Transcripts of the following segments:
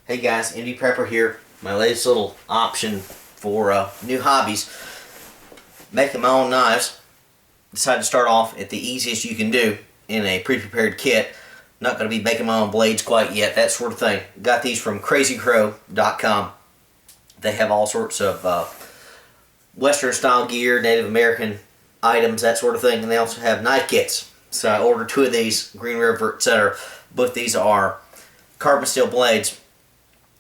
Hey guys, MD Prepper here. My latest little option for new hobbies. Making my own knives. Decided to start off at the easiest you can do in a pre-prepared kit. Not going to be making my own blades quite yet, that sort of thing. Got these from crazycrow.com. They have all sorts of Western style gear, Native American items, that sort of thing. And they also have knife kits. So I ordered 2 of these, Green River, etc. Both these are carbon steel blades.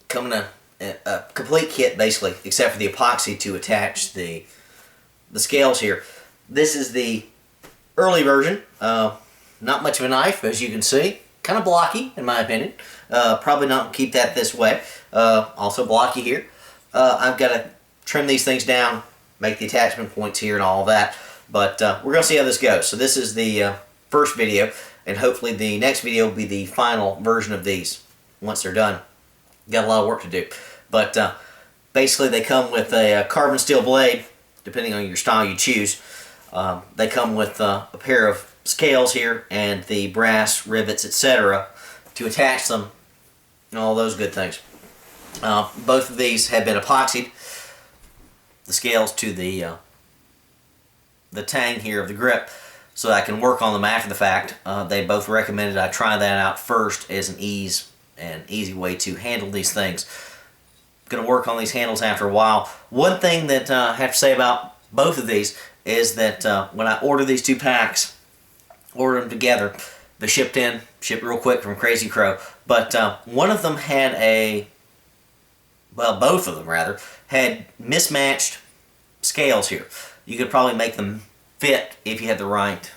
Come in a complete kit basically, except for the epoxy to attach the scales here. This is the early version. Not much of a knife, as you can see. Kind of blocky, in my opinion. Probably not keep that this way. Also blocky here. I've got to trim these things down, make the attachment points here and all that. But we're going to see how this goes. So this is the first video, and hopefully the next video will be the final version of these once they're done. Got a lot of work to do. But basically they come with a carbon steel blade, depending on your style you choose. They come with a pair of scales here and the brass rivets, etc. to attach them and all those good things. Both of these have been epoxied. The scales to the tang here of the grip, so I can work on them after the fact. They both recommended I try that out first as an easy way to handle these things. Going to work on these handles after a while. One thing that I have to say about both of these is that when I ordered these 2 packs, ordered them together, they shipped real quick from Crazy Crow, but one of them had both of them rather, had mismatched scales here. You could probably make them fit if you had the right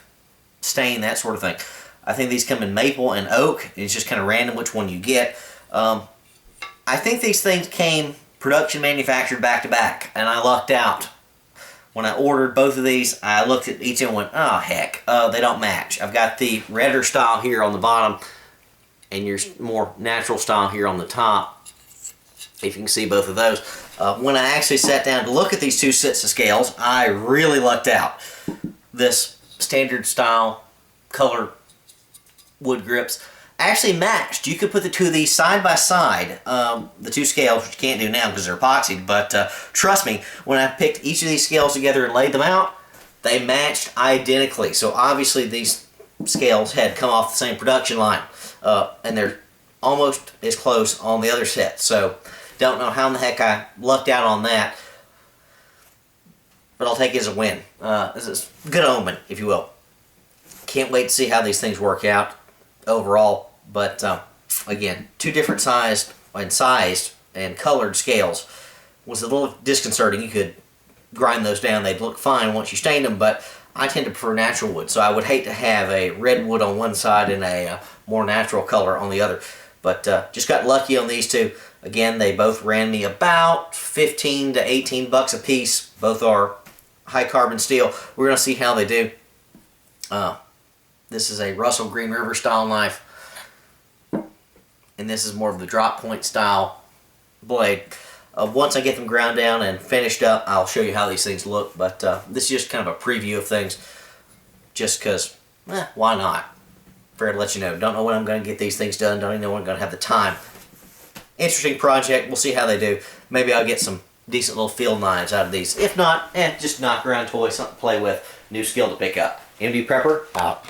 stain, that sort of thing. I think these come in maple and oak. It's just kind of random which one you get. I think these things came production manufactured back to back, and I lucked out. When I ordered both of these, I looked at each and went, oh heck, they don't match. I've got the redder style here on the bottom, and your more natural style here on the top. If you can see both of those. When I actually sat down to look at these 2 sets of scales, I really lucked out. This standard style color wood grips actually matched. You could put the 2 of these side by side, the 2 scales, which you can't do now because they're epoxied, but trust me, when I picked each of these scales together and laid them out, they matched identically. So obviously these scales had come off the same production line, and they're almost as close on the other set. So don't know how in the heck I lucked out on that, but I'll take it as a win. This is a good omen, if you will. Can't wait to see how these things work out overall. But again, 2 different sized and colored scales was a little disconcerting. You could grind those down, they'd look fine once you stained them, but I tend to prefer natural wood, so I would hate to have a red wood on one side and a more natural color on the other. But just got lucky on these 2. Again, they both ran me about 15 to 18 bucks a piece. Both are high carbon steel. We're going to see how they do. This is a Russell Green River style knife, and this is more of the drop point style blade. Once I get them ground down and finished up, I'll show you how these things look, but this is just kind of a preview of things, just because, why not? Fair to let you know. Don't know when I'm going to get these things done, don't even know when I'm going to have the time. Interesting project, we'll see how they do. Maybe I'll get some decent little field knives out of these. If not, just knock around toys, something to play with, new skill to pick up. MD Prepper, out.